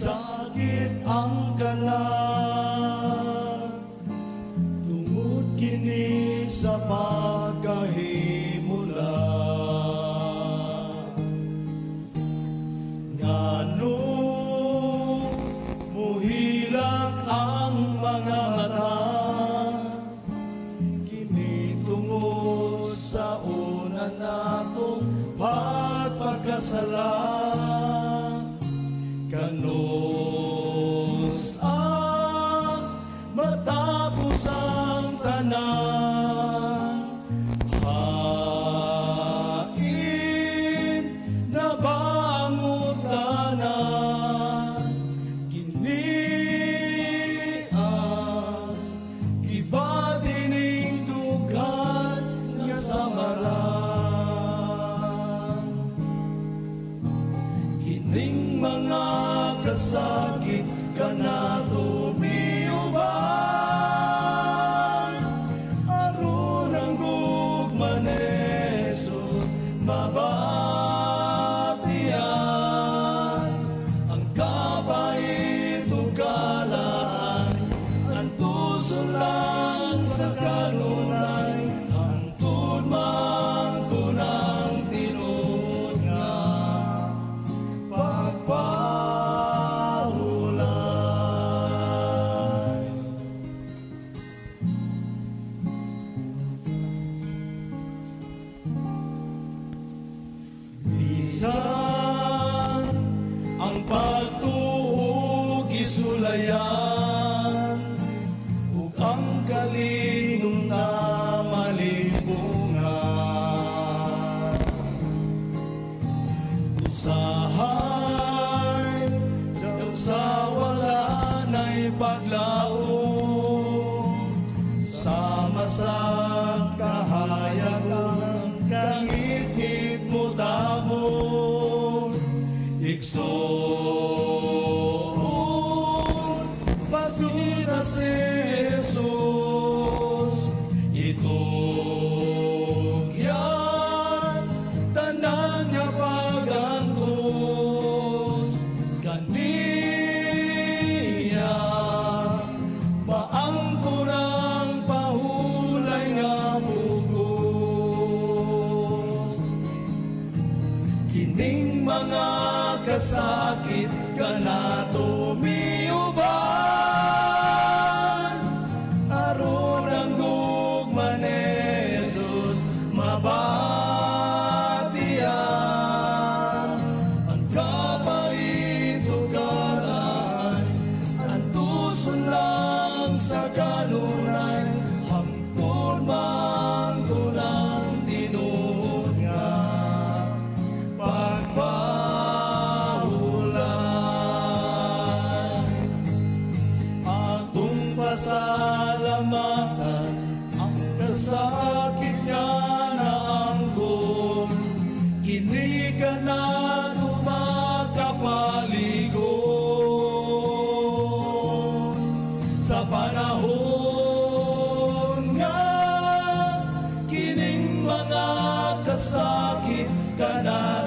sakit ang kalag, tungod kini sa pagkahimula. Ngano muhilak ang mga mata, kini tungod sa una natong pagpagkasala. Kanos ang matapos ang tanan, hain na bangutanan, kini ang iba dining dugan nga samaran. Kining mga kasakit kanato miuban, aron ang gugma ni Jesus mabatian. Ang kabait ug kalaan, ang tuson lang sa kanunay, hangtod man tunang tinud nga pagpahulay. Bisan ang pagtuog isulayan, ug ang kalinungta malimbungan, usahay daw sa wala na'y paglaom, sama sa kahayagan kangit-ngit mo tabon. Igsoon pasuna si Jesus, itugyan tanan nga pag-antos kaniya, maangkunang pahulay nga bugos. Kining mga kasakit kanato miuban, aron ang gugma ni Jesus mabatian. Ang kabait ug kalaan, ang tuson lang sa kanunay, hangtod man tunang tinud nga pagpahulay. Atong pasalamatan ang kasakit nga naangkon, kini kanato makapaligon. Sa panahon nga kining mga kasakit kanato